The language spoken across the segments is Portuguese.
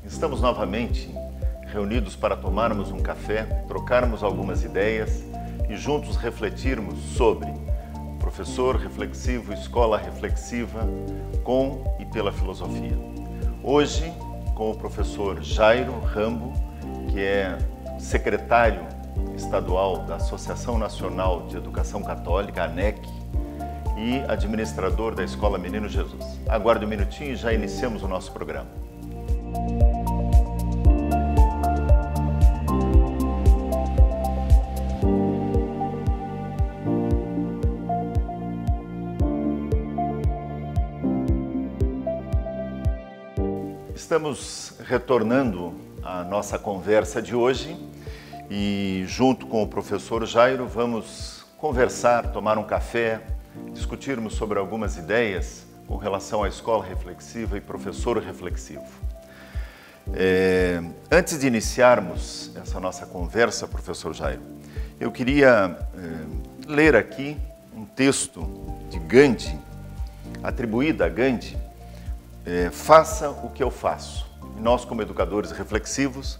Estamos novamente reunidos para tomarmos um café, trocarmos algumas ideias e juntos refletirmos sobre professor reflexivo, escola reflexiva, com e pela filosofia. Hoje, com o professor Jairo Rambo, que é secretário estadual da Associação Nacional de Educação Católica, ANEC, e administrador da Escola Menino Jesus. Aguarde um minutinho e já iniciamos o nosso programa. Estamos retornando à nossa conversa de hoje e, junto com o professor Jairo, vamos conversar, tomar um café, discutirmos sobre algumas ideias com relação à escola reflexiva e professor reflexivo. Antes de iniciarmos essa nossa conversa, professor Jairo, eu queria ler aqui um texto de Gandhi, atribuído a Gandhi, faça o que eu faço. E nós, como educadores reflexivos,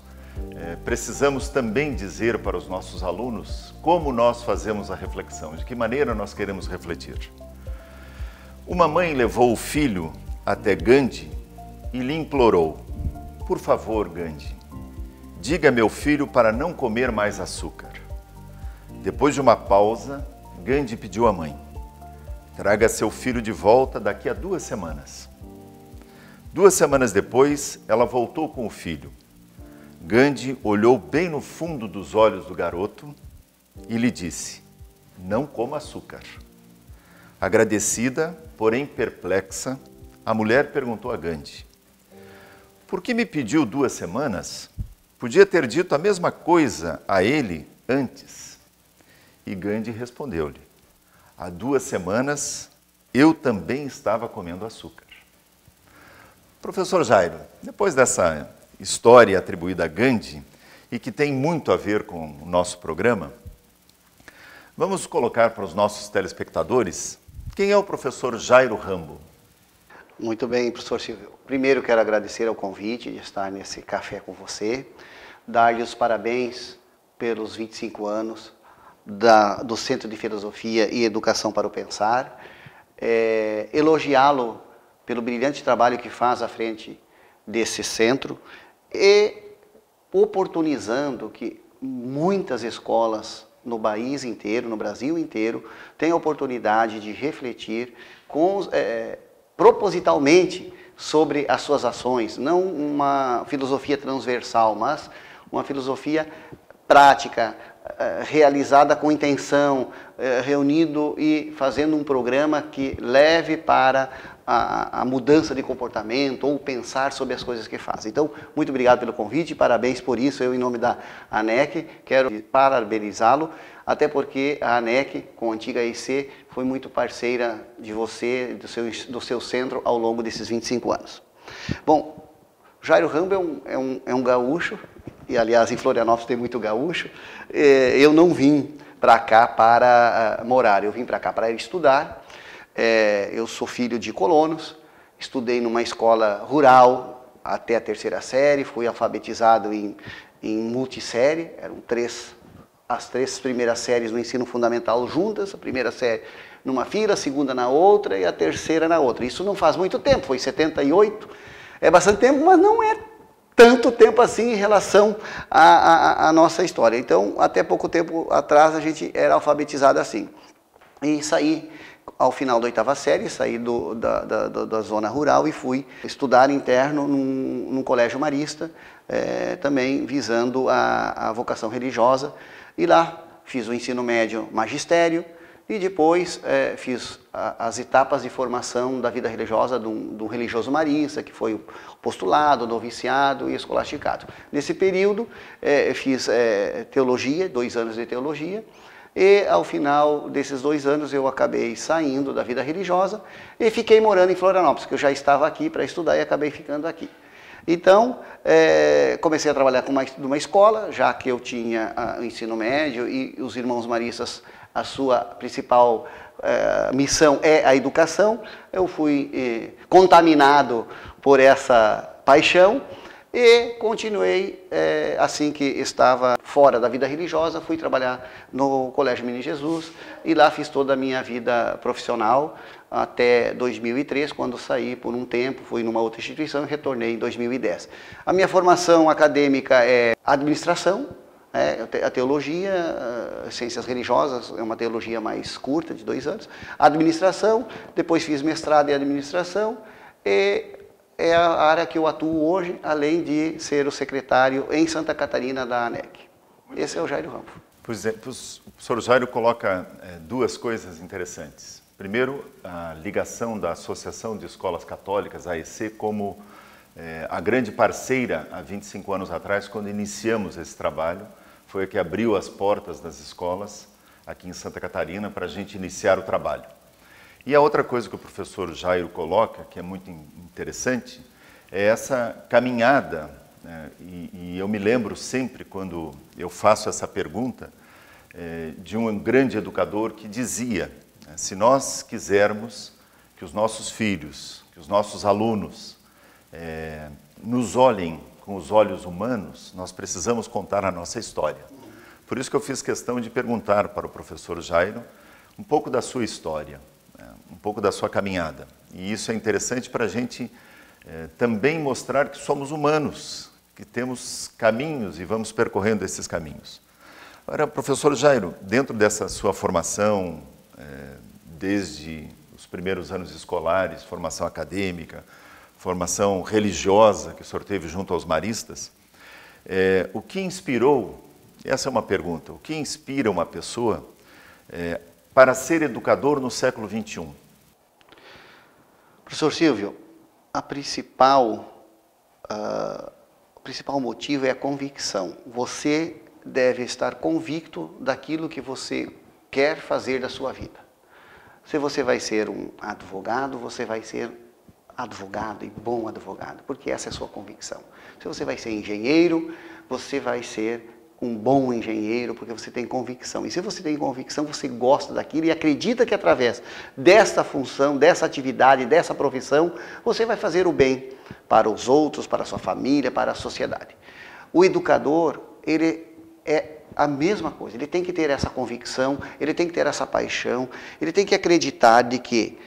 precisamos também dizer para os nossos alunos como nós fazemos a reflexão, de que maneira nós queremos refletir. Uma mãe levou o filho até Gandhi e lhe implorou: por favor, Gandhi, diga a meu filho para não comer mais açúcar. Depois de uma pausa, Gandhi pediu à mãe: traga seu filho de volta daqui a 2 semanas. 2 semanas depois, ela voltou com o filho. Gandhi olhou bem no fundo dos olhos do garoto e lhe disse: não coma açúcar. Agradecida, porém perplexa, a mulher perguntou a Gandhi: por que me pediu 2 semanas? Podia ter dito a mesma coisa a ele antes. E Gandhi respondeu-lhe: há 2 semanas eu também estava comendo açúcar. Professor Jairo, depois dessa história atribuída a Gandhi e que tem muito a ver com o nosso programa, vamos colocar para os nossos telespectadores quem é o professor Jairo Rambo. Muito bem, professor Silvio. Primeiro quero agradecer ao convite de estar nesse café com você, dar-lhe os parabéns pelos 25 anos do Centro de Filosofia e Educação para o Pensar, elogiá-lo pelo brilhante trabalho que faz à frente desse centro e oportunizando que muitas escolas no país inteiro, no Brasil inteiro, tenham a oportunidade de refletir propositalmente sobre as suas ações, não uma filosofia transversal, mas uma filosofia prática, realizada com intenção, reunido e fazendo um programa que leve para a mudança de comportamento ou pensar sobre as coisas que faz. Então, muito obrigado pelo convite, parabéns por isso. Eu, em nome da ANEC, quero parabenizá-lo, até porque a ANEC, com a antiga EIC, foi muito parceira de você, do seu centro, ao longo desses 25 anos. Bom, Jairo Rambo é um gaúcho, e aliás em Florianópolis tem muito gaúcho. Eu não vim para cá para morar, eu vim para cá para estudar. Eu sou filho de colonos, estudei numa escola rural até a 3ª série, fui alfabetizado em multissérie, eram as 3 primeiras séries do ensino fundamental juntas, a primeira série numa fila, a segunda na outra e a 3ª na outra. Isso não faz muito tempo, foi em 78, é bastante tempo, mas não é tanto tempo assim em relação à nossa história. Então, até pouco tempo atrás, a gente era alfabetizado assim. E saí, ao final da 8ª série, saí da zona rural e fui estudar interno num colégio marista, também visando a vocação religiosa. E lá fiz o ensino médio magistério e depois fiz as etapas de formação da vida religiosa do religioso marista, que foi o postulado, o noviciado e escolasticado. Nesse período fiz teologia, 2 anos de teologia, e ao final desses 2 anos eu acabei saindo da vida religiosa e fiquei morando em Florianópolis, que eu já estava aqui para estudar e acabei ficando aqui. Então, comecei a trabalhar numa escola, já que eu tinha o ensino médio e os irmãos maristas, a sua principal missão é a educação. Eu fui contaminado por essa paixão E continuei, assim que estava fora da vida religiosa, fui trabalhar no Colégio Menino Jesus e lá fiz toda a minha vida profissional até 2003, quando saí por um tempo, fui numa outra instituição e retornei em 2010. A minha formação acadêmica é administração, a teologia, ciências religiosas, é uma teologia mais curta, de 2 anos, administração, depois fiz mestrado em administração e é a área que eu atuo hoje, além de ser o secretário em Santa Catarina da ANEC. Esse é o Jairo Rampo. Pois é, o professor Jairo coloca 2 coisas interessantes. Primeiro, a ligação da Associação de Escolas Católicas, a AEC, como a grande parceira há 25 anos atrás, quando iniciamos esse trabalho, foi a que abriu as portas das escolas aqui em Santa Catarina para a gente iniciar o trabalho. E a outra coisa que o professor Jairo coloca, que é muito interessante, é essa caminhada, né? E eu me lembro sempre, quando eu faço essa pergunta, de um grande educador que dizia, né, se nós quisermos que os nossos filhos, que os nossos alunos nos olhem com os olhos humanos, nós precisamos contar a nossa história. Por isso que eu fiz questão de perguntar para o professor Jairo um pouco da sua história, um pouco da sua caminhada. E isso é interessante para a gente também mostrar que somos humanos, que temos caminhos e vamos percorrendo esses caminhos. Agora, professor Jairo, dentro dessa sua formação, desde os primeiros anos escolares, formação acadêmica, formação religiosa que o senhor teve junto aos maristas, o que inspirou, essa é uma pergunta, o que inspira uma pessoa para ser educador no século XXI? Professor Silvio, o principal motivo é a convicção. Você deve estar convicto daquilo que você quer fazer da sua vida. Se você vai ser um advogado, você vai ser advogado e bom advogado, porque essa é a sua convicção. Se você vai ser engenheiro, você vai ser um bom engenheiro, porque você tem convicção. E se você tem convicção, você gosta daquilo e acredita que através desta função, dessa atividade, dessa profissão, você vai fazer o bem para os outros, para a sua família, para a sociedade. O educador, ele é a mesma coisa. Ele tem que ter essa convicção, ele tem que ter essa paixão, ele tem que acreditar de que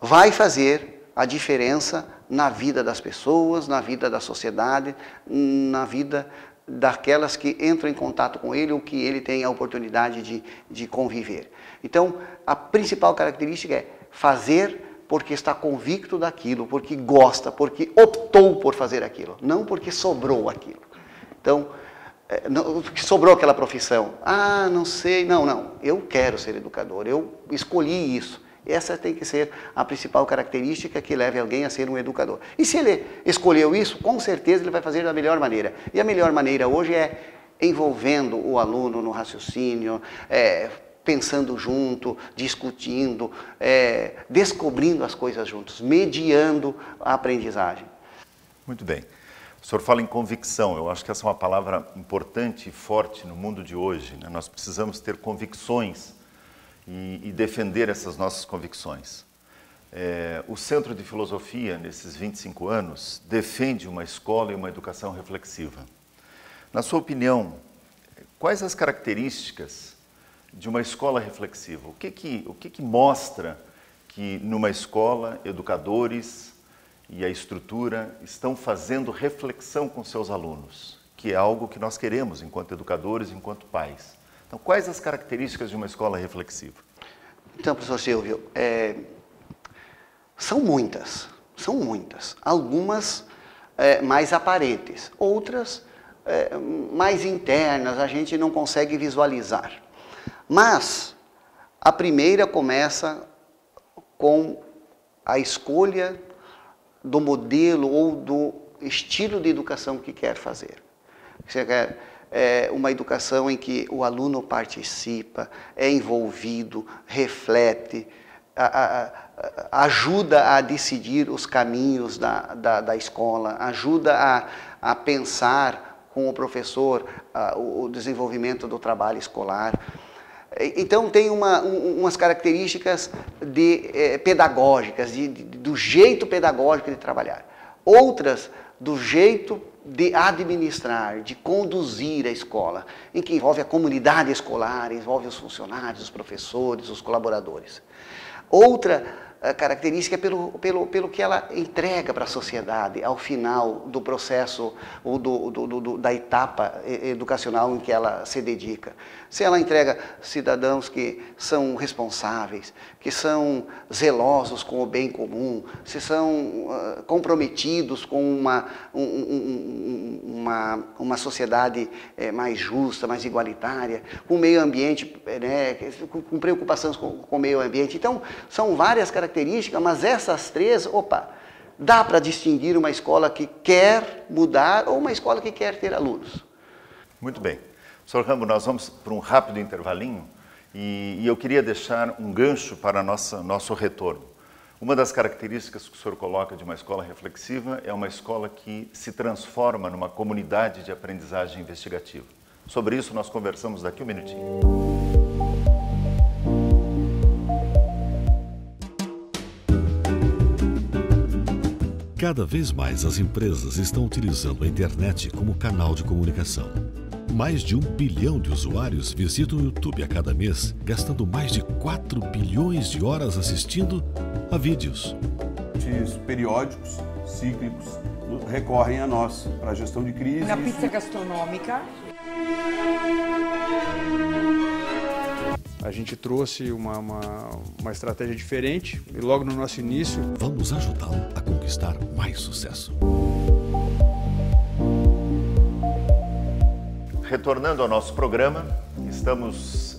vai fazer a diferença na vida das pessoas, na vida da sociedade, na vida daquelas que entram em contato com ele ou que ele tem a oportunidade de conviver. Então, a principal característica é fazer porque está convicto daquilo, porque gosta, porque optou por fazer aquilo, não porque sobrou aquilo. Então, sobrou aquela profissão. Ah, não sei, não, eu quero ser educador, eu escolhi isso. Essa tem que ser a principal característica que leve alguém a ser um educador. E se ele escolheu isso, com certeza ele vai fazer da melhor maneira. E a melhor maneira hoje é envolvendo o aluno no raciocínio, pensando junto, discutindo, descobrindo as coisas juntos, mediando a aprendizagem. Muito bem. O senhor fala em convicção. Eu acho que essa é uma palavra importante e forte no mundo de hoje, né? Nós precisamos ter convicções e defender essas nossas convicções. O Centro de Filosofia, nesses 25 anos, defende uma escola e uma educação reflexiva. Na sua opinião, quais as características de uma escola reflexiva? O que mostra que numa escola, educadores e a estrutura estão fazendo reflexão com seus alunos, que é algo que nós queremos enquanto educadores, enquanto pais? Então, quais as características de uma escola reflexiva? Então, professor Silvio, são muitas. Algumas mais aparentes, outras mais internas, a gente não consegue visualizar. Mas a primeira começa com a escolha do modelo ou do estilo de educação que quer fazer. Você quer uma educação em que o aluno participa, é envolvido, reflete, ajuda a decidir os caminhos da escola, ajuda a pensar com o professor o desenvolvimento do trabalho escolar. Então tem umas características pedagógicas, do jeito pedagógico de trabalhar. Outras do jeito de administrar, de conduzir a escola, em que envolve a comunidade escolar, envolve os funcionários, os professores, os colaboradores. Outra característica é pelo que ela entrega para a sociedade ao final do processo ou da etapa educacional em que ela se dedica. Se ela entrega cidadãos que são responsáveis, que são zelosos com o bem comum, se são comprometidos com uma sociedade mais justa, mais igualitária, com o meio ambiente, né, com preocupações com o meio ambiente. Então, são várias características, mas essas três, dá para distinguir uma escola que quer mudar ou uma escola que quer ter alunos. Muito bem. Sr. Rambo, nós vamos para um rápido intervalinho e eu queria deixar um gancho para nosso retorno. Uma das características que o senhor coloca de uma escola reflexiva é uma escola que se transforma numa comunidade de aprendizagem investigativa. Sobre isso nós conversamos daqui um minutinho. Cada vez mais as empresas estão utilizando a internet como canal de comunicação. Mais de 1 bilhão de usuários visitam o YouTube a cada mês, gastando mais de 4 bilhões de horas assistindo a vídeos. Periódicos, cíclicos, recorrem a nós para a gestão de crise. Uma pizza gastronômica. A gente trouxe uma estratégia diferente e logo no nosso início... Vamos ajudá-lo a conquistar mais sucesso. Retornando ao nosso programa, estamos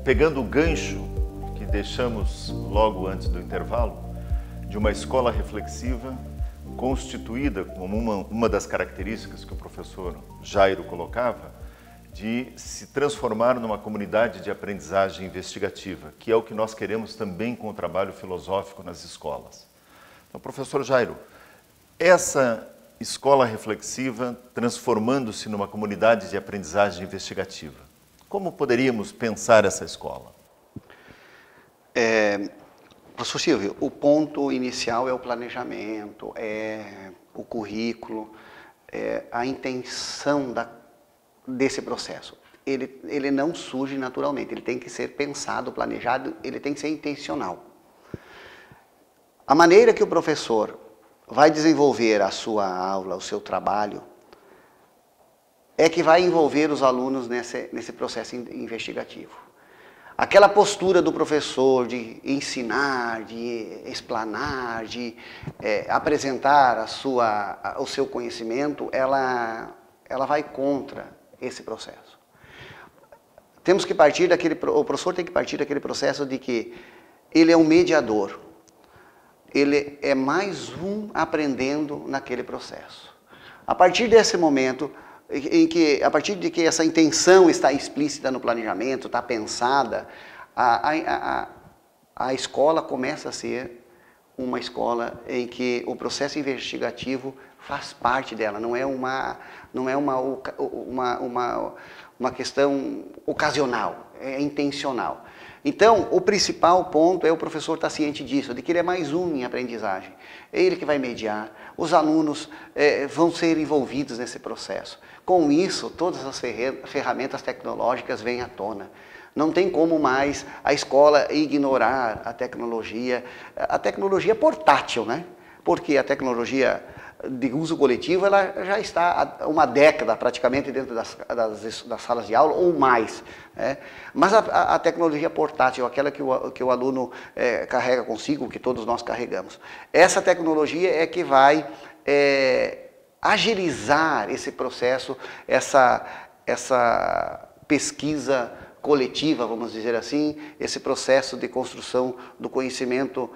pegando o gancho que deixamos logo antes do intervalo de uma escola reflexiva constituída como uma das características que o professor Jairo colocava, de se transformar numa comunidade de aprendizagem investigativa, que é o que nós queremos também com o trabalho filosófico nas escolas. Então, professor Jairo, essa escola reflexiva transformando-se numa comunidade de aprendizagem investigativa, como poderíamos pensar essa escola? Professor Silvio, o ponto inicial é o planejamento, é o currículo, é a intenção desse processo. Ele não surge naturalmente, ele tem que ser pensado, planejado, ele tem que ser intencional. A maneira que o professor vai desenvolver a sua aula, o seu trabalho, é que vai envolver os alunos nesse processo investigativo. Aquela postura do professor de ensinar, de explanar, de apresentar o seu conhecimento, ela vai contra esse processo. Temos que partir o professor tem que partir daquele processo de que ele é um mediador. Ele é mais um aprendendo naquele processo. A partir desse momento, a partir de que essa intenção está explícita no planejamento, está pensada, a escola começa a ser uma escola em que o processo investigativo faz parte dela, não é uma questão ocasional, é intencional. Então, o principal ponto é o professor estar ciente disso, de que ele é mais um em aprendizagem. É ele que vai mediar, os alunos vão ser envolvidos nesse processo. Com isso, todas as ferramentas tecnológicas vêm à tona. Não tem como mais a escola ignorar a tecnologia portátil, né? Porque a tecnologia de uso coletivo, ela já está há uma década praticamente dentro das salas de aula ou mais. Né? Mas a tecnologia portátil, aquela que o aluno carrega consigo, que todos nós carregamos, essa tecnologia é que vai agilizar esse processo, essa pesquisa coletiva, vamos dizer assim, esse processo de construção do conhecimento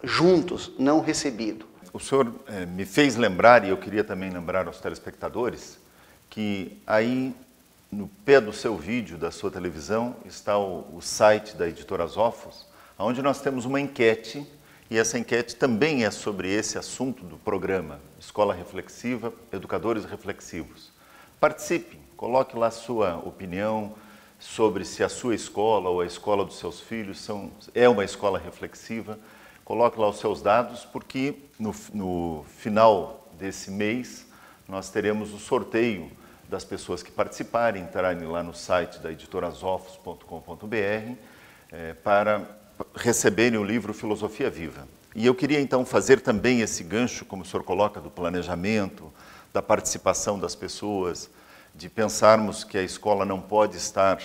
juntos, não recebido. O senhor me fez lembrar, e eu queria também lembrar aos telespectadores, que aí no pé do seu vídeo, da sua televisão, está o site da Editora Zófos, onde nós temos uma enquete, e essa enquete também é sobre esse assunto do programa, Escola Reflexiva, Educadores Reflexivos. Participe, coloque lá sua opinião sobre se a sua escola ou a escola dos seus filhos é uma escola reflexiva. Coloque lá os seus dados, porque no final desse mês nós teremos o sorteio das pessoas que participarem, entrarem lá no site da editorasofos.com.br para receberem o livro Filosofia Viva. E eu queria então fazer também esse gancho, como o senhor coloca, do planejamento, da participação das pessoas, de pensarmos que a escola não pode estar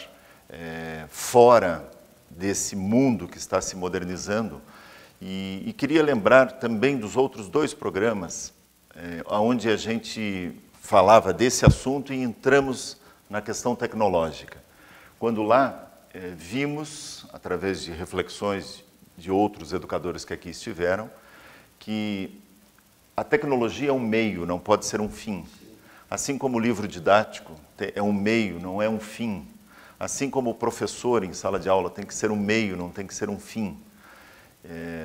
fora desse mundo que está se modernizando. E queria lembrar também dos outros 2 programas, onde a gente falava desse assunto e entramos na questão tecnológica. Quando lá vimos, através de reflexões de outros educadores que aqui estiveram, que a tecnologia é um meio, não pode ser um fim. Assim como o livro didático é um meio, não é um fim. Assim como o professor em sala de aula tem que ser um meio, não tem que ser um fim.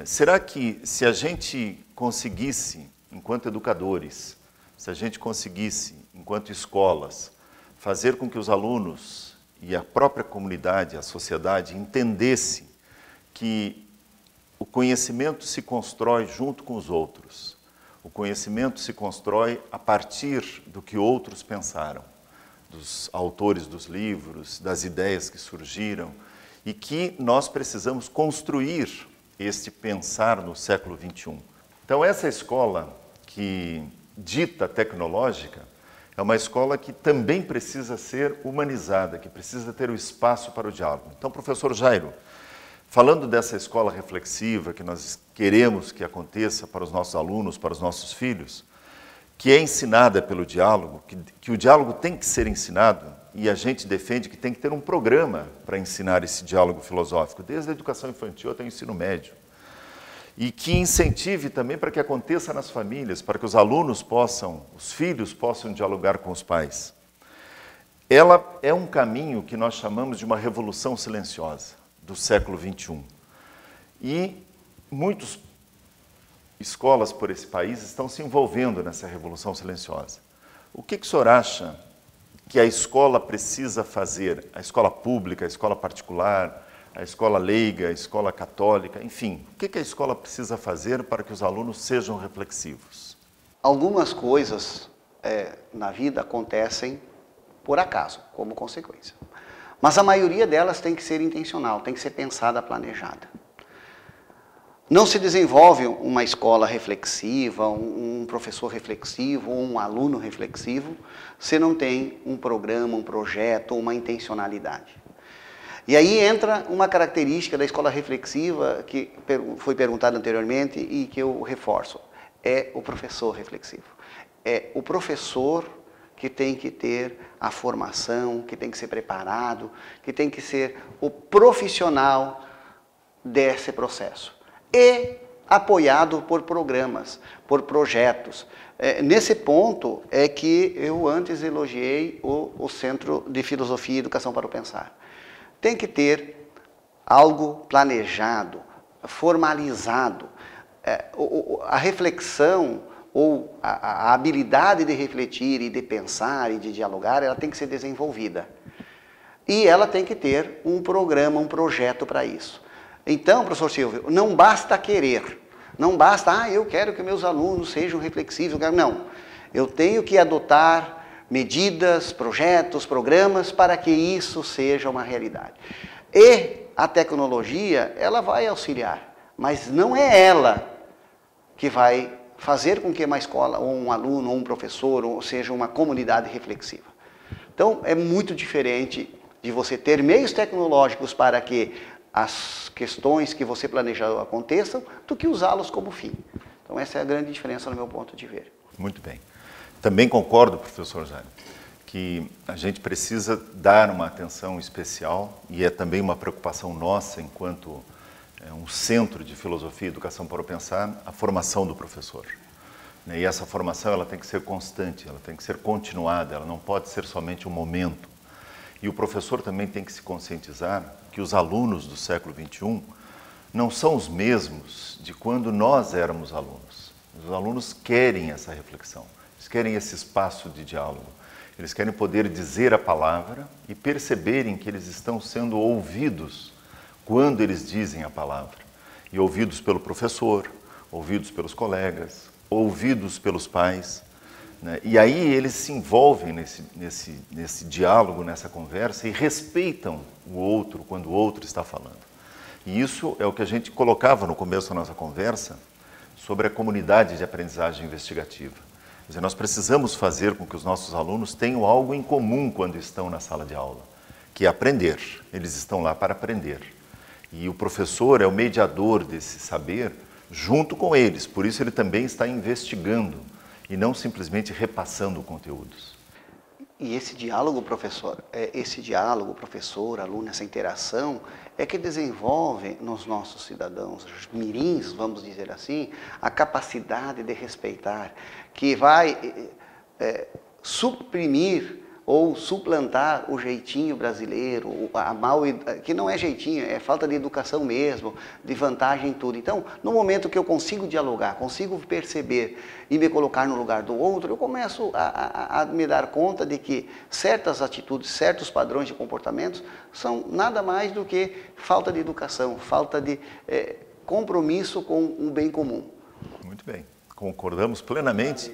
Será que se a gente conseguisse, enquanto educadores, se a gente conseguisse, enquanto escolas, fazer com que os alunos e a própria comunidade, a sociedade, entendesse que o conhecimento se constrói junto com os outros. O conhecimento se constrói a partir do que outros pensaram, dos autores dos livros, das ideias que surgiram, e que nós precisamos construir este pensar no século XXI. Então, essa escola que dita tecnológica é uma escola que também precisa ser humanizada, que precisa ter o espaço para o diálogo. Então, professor Jairo, falando dessa escola reflexiva que nós queremos que aconteça para os nossos alunos, para os nossos filhos, que é ensinada pelo diálogo, que o diálogo tem que ser ensinado, e a gente defende que tem que ter um programa para ensinar esse diálogo filosófico, desde a educação infantil até o ensino médio, e que incentive também para que aconteça nas famílias, para que os alunos possam, os filhos possam dialogar com os pais. Ela é um caminho que nós chamamos de uma revolução silenciosa do século XXI. E muitas escolas por esse país estão se envolvendo nessa revolução silenciosa. O que o senhor acha que a escola precisa fazer? A escola pública, a escola particular, a escola leiga, a escola católica, enfim. O que a escola precisa fazer para que os alunos sejam reflexivos? Algumas coisas na vida acontecem por acaso, como consequência. Mas a maioria delas tem que ser intencional, tem que ser pensada, planejada. Não se desenvolve uma escola reflexiva, um professor reflexivo, ou um aluno reflexivo, se não tem um programa, um projeto, uma intencionalidade. E aí entra uma característica da escola reflexiva que foi perguntada anteriormente e que eu reforço. É o professor reflexivo. É o professor que tem que ter a formação, que tem que ser preparado, que tem que ser o profissional desse processo. E apoiado por programas, por projetos. Nesse ponto é que eu antes elogiei o Centro de Filosofia e Educação para o Pensar. Tem que ter algo planejado, formalizado. A reflexão ou a habilidade de refletir e de pensar e de dialogar, ela tem que ser desenvolvida. E ela tem que ter um programa, um projeto para isso. Então, professor Silvio, não basta querer, não basta, eu quero que meus alunos sejam reflexivos, não. Eu tenho que adotar medidas, projetos, programas para que isso seja uma realidade. E a tecnologia, ela vai auxiliar, mas não é ela que vai fazer com que uma escola, ou um aluno, ou um professor, ou seja, uma comunidade reflexiva. Então, é muito diferente de você ter meios tecnológicos para que as questões que você planejou aconteçam, do que usá-los como fim. Então, essa é a grande diferença no meu ponto de ver. Muito bem. Também concordo, professor Jairo, que a gente precisa dar uma atenção especial, e é também uma preocupação nossa, enquanto um centro de filosofia e educação para o pensar, a formação do professor. E essa formação ela tem que ser constante, ela tem que ser continuada, ela não pode ser somente um momento. E o professor também tem que se conscientizar que os alunos do século XXI não são os mesmos de quando nós éramos alunos. Os alunos querem essa reflexão, eles querem esse espaço de diálogo, eles querem poder dizer a palavra e perceberem que eles estão sendo ouvidos quando eles dizem a palavra. E ouvidos pelo professor, ouvidos pelos colegas, ouvidos pelos pais. né? E aí eles se envolvem nesse diálogo, nessa conversa e respeitam o outro quando o outro está falando. E isso é o que a gente colocava no começo da nossa conversa sobre a comunidade de aprendizagem investigativa. Quer dizer, nós precisamos fazer com que os nossos alunos tenham algo em comum quando estão na sala de aula, que é aprender. Eles estão lá para aprender. E o professor é o mediador desse saber junto com eles, por isso ele também está investigando e não simplesmente repassando conteúdos. E esse diálogo, professor, aluno, essa interação é que desenvolve nos nossos cidadãos, os mirins, vamos dizer assim, a capacidade de respeitar, que vai suprimir ou suplantar o jeitinho brasileiro, que não é jeitinho, é falta de educação mesmo, de vantagem em tudo. Então, no momento que eu consigo dialogar, consigo perceber e me colocar no lugar do outro, eu começo a me dar conta de que certas atitudes, certos padrões de comportamentos são nada mais do que falta de educação, falta de compromisso com o bem comum. Muito bem, concordamos plenamente.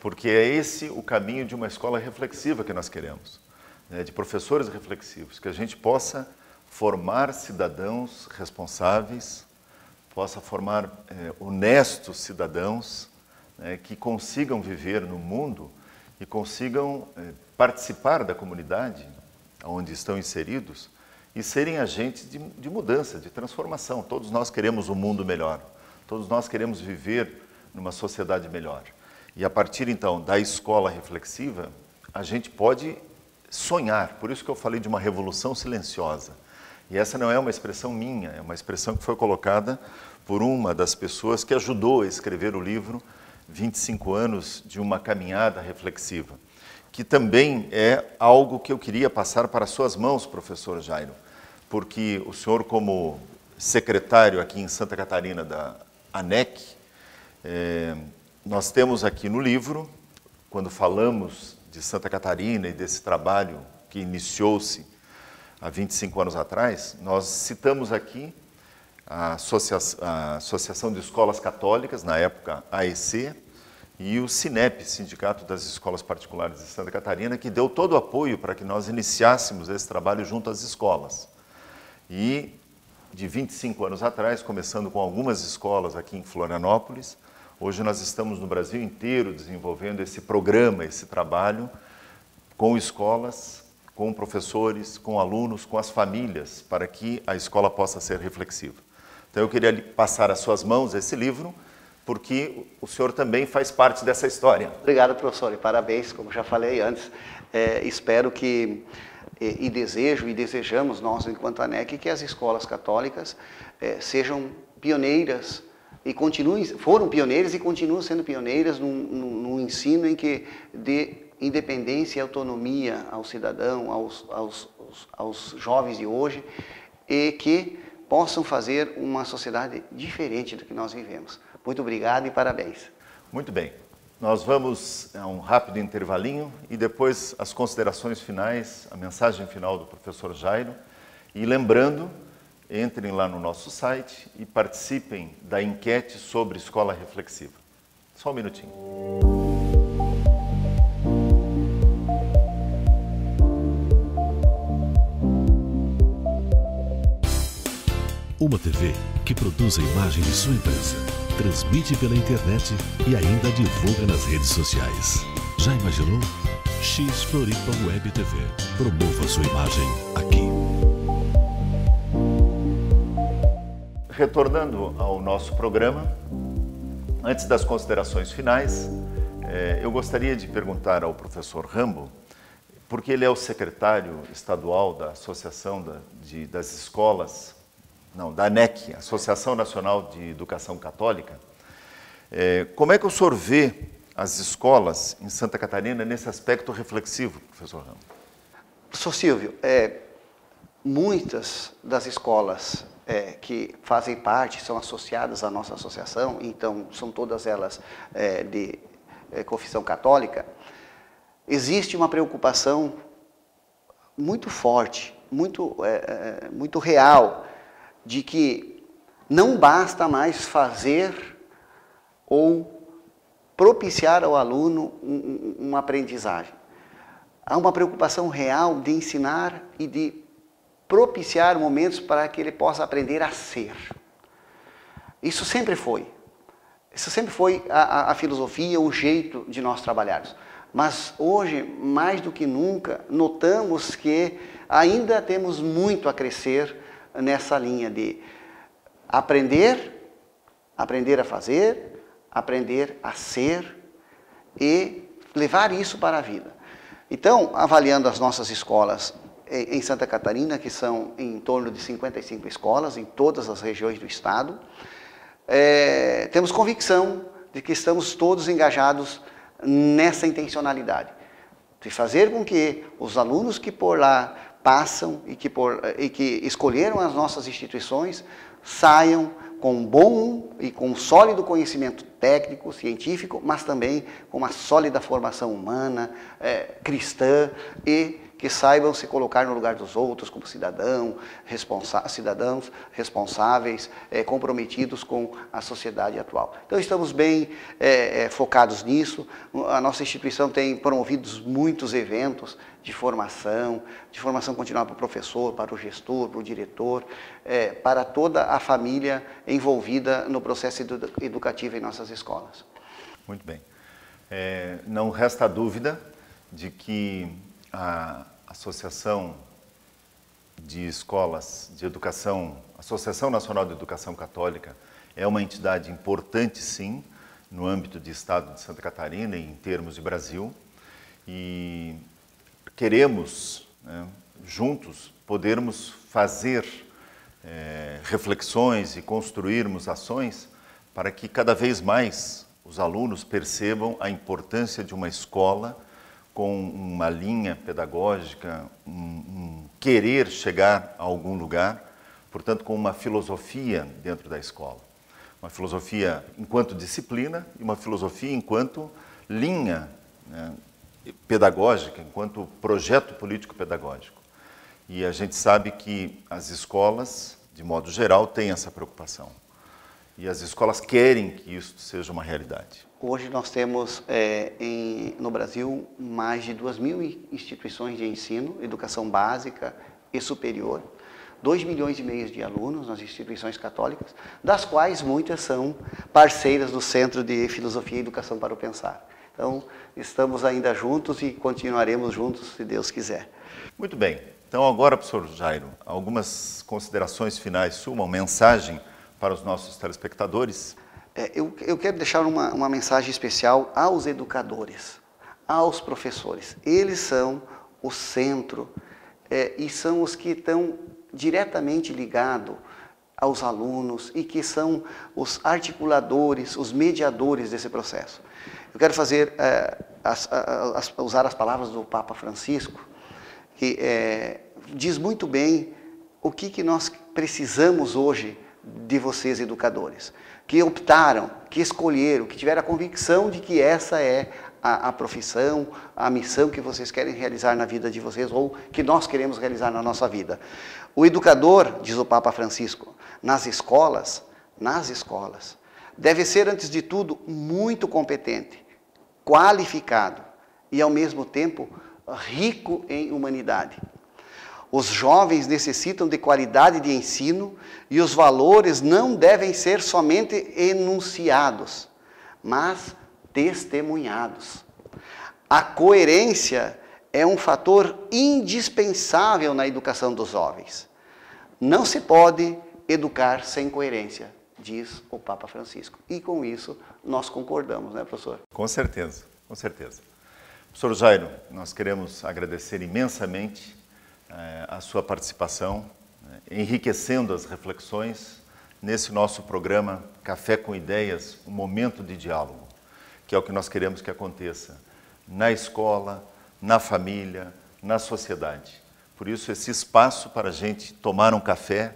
Porque é esse o caminho de uma escola reflexiva que nós queremos, né? De professores reflexivos, que a gente possa formar cidadãos responsáveis, possa formar honestos cidadãos, né, que consigam viver no mundo e consigam participar da comunidade onde estão inseridos e serem agentes de mudança, de transformação. Todos nós queremos um mundo melhor, todos nós queremos viver numa sociedade melhor. E a partir, então, da escola reflexiva, a gente pode sonhar. Por isso que eu falei de uma revolução silenciosa. E essa não é uma expressão minha, é uma expressão que foi colocada por uma das pessoas que ajudou a escrever o livro 25 anos de uma caminhada reflexiva, que também é algo que eu queria passar para as suas mãos, professor Jairo, porque o senhor, como secretário aqui em Santa Catarina da ANEC, nós temos aqui no livro, quando falamos de Santa Catarina e desse trabalho que iniciou-se há 25 anos atrás, nós citamos aqui a Associação de Escolas Católicas, na época AEC, e o SINEP, Sindicato das Escolas Particulares de Santa Catarina, que deu todo o apoio para que nós iniciássemos esse trabalho junto às escolas. E de 25 anos atrás, começando com algumas escolas aqui em Florianópolis, hoje nós estamos no Brasil inteiro desenvolvendo esse programa, esse trabalho, com escolas, com professores, com alunos, com as famílias, para que a escola possa ser reflexiva. Então eu queria passar às suas mãos esse livro, porque o senhor também faz parte dessa história. Obrigado, professor, e parabéns, como já falei antes. Espero que, e desejo e desejamos nós, enquanto ANEC, que as escolas católicas sejam pioneiras, foram pioneiras e continuam sendo pioneiras no ensino em que dê independência e autonomia ao cidadão, aos jovens de hoje, e que possam fazer uma sociedade diferente do que nós vivemos. Muito obrigado e parabéns. Muito bem. Nós vamos a um rápido intervalinho e depois as considerações finais, a mensagem final do professor Jairo. E lembrando, entrem lá no nosso site e participem da enquete sobre escola reflexiva. Só um minutinho. Uma TV que produz a imagem de sua empresa, transmite pela internet e ainda divulga nas redes sociais. Já imaginou? X Floripa Web TV. Promova sua imagem aqui. Retornando ao nosso programa, antes das considerações finais, eu gostaria de perguntar ao professor Rambo, porque ele é o secretário estadual da Associação das Escolas, da ANEC, Associação Nacional de Educação Católica, como é que o senhor vê as escolas em Santa Catarina nesse aspecto reflexivo, professor Rambo? Professor Silvio, muitas das escolas que fazem parte, são associadas à nossa associação, então são todas elas de confissão católica, existe uma preocupação muito forte, muito real, de que não basta mais fazer ou propiciar ao aluno uma aprendizagem. Há uma preocupação real de ensinar e de propiciar momentos para que ele possa aprender a ser. Isso sempre foi. Isso sempre foi a filosofia, o jeito de nós trabalharmos. Mas hoje, mais do que nunca, notamos que ainda temos muito a crescer nessa linha de aprender, aprender a fazer, aprender a ser e levar isso para a vida. Então, avaliando as nossas escolas em Santa Catarina, que são em torno de 55 escolas em todas as regiões do estado, temos convicção de que estamos todos engajados nessa intencionalidade, de fazer com que os alunos que por lá passam e que escolheram as nossas instituições saiam com um bom e com um sólido conhecimento técnico, científico, mas também com uma sólida formação humana, cristã, e que saibam se colocar no lugar dos outros como cidadãos responsáveis, comprometidos com a sociedade atual. Então estamos bem focados nisso. A nossa instituição tem promovido muitos eventos de formação continuada para o professor, para o gestor, para o diretor, para toda a família envolvida no processo educativo em nossas escolas. Muito bem. Não resta dúvida de que a Associação de Escolas de Educação, Associação Nacional de Educação Católica, é uma entidade importante, sim, no âmbito do Estado de Santa Catarina e em termos de Brasil. E queremos, juntos, podermos fazer reflexões e construirmos ações para que cada vez mais os alunos percebam a importância de uma escola com uma linha pedagógica, um querer chegar a algum lugar, portanto, com uma filosofia dentro da escola. Uma filosofia enquanto disciplina e uma filosofia enquanto linha pedagógica, enquanto projeto político-pedagógico. E a gente sabe que as escolas, de modo geral, têm essa preocupação. E as escolas querem que isso seja uma realidade. Hoje nós temos no Brasil mais de 2.000 instituições de ensino, educação básica e superior, 2,5 milhões de alunos nas instituições católicas, das quais muitas são parceiras do Centro de Filosofia e Educação para o Pensar. Então, estamos ainda juntos e continuaremos juntos, se Deus quiser. Muito bem. Então, agora, professor Jairo, algumas considerações finais suas, uma mensagem para os nossos telespectadores. Eu quero deixar uma mensagem especial aos educadores, aos professores. Eles são o centro e são os que estão diretamente ligados aos alunos e que são os articuladores, os mediadores desse processo. Eu quero usar as palavras do Papa Francisco, que diz muito bem o que nós precisamos hoje de vocês, educadores, que optaram, que escolheram, que tiveram a convicção de que essa é a profissão, a missão que vocês querem realizar na vida de vocês ou que nós queremos realizar na nossa vida. O educador, diz o Papa Francisco, nas escolas, deve ser, antes de tudo, muito competente, qualificado e, ao mesmo tempo, rico em humanidade. Os jovens necessitam de qualidade de ensino e os valores não devem ser somente enunciados, mas testemunhados. A coerência é um fator indispensável na educação dos jovens. Não se pode educar sem coerência, diz o Papa Francisco. E com isso nós concordamos, né, professor? Com certeza, com certeza. Professor Jairo, nós queremos agradecer imensamente a sua participação, enriquecendo as reflexões nesse nosso programa Café com Ideias, um momento de diálogo, que é o que nós queremos que aconteça na escola, na família, na sociedade. Por isso, esse espaço para a gente tomar um café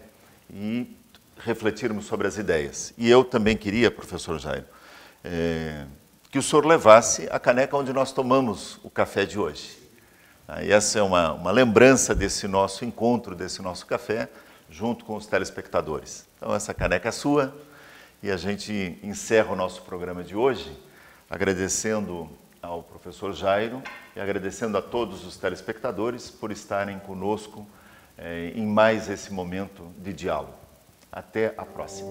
e refletirmos sobre as ideias. E eu também queria, professor Jairo, que o senhor levasse a caneca onde nós tomamos o café de hoje. E essa é uma lembrança desse nosso encontro, desse nosso café, junto com os telespectadores. Então, essa caneca é sua e a gente encerra o nosso programa de hoje Agradecendo ao professor Jairo e agradecendo a todos os telespectadores por estarem conosco em mais esse momento de diálogo. Até a próxima.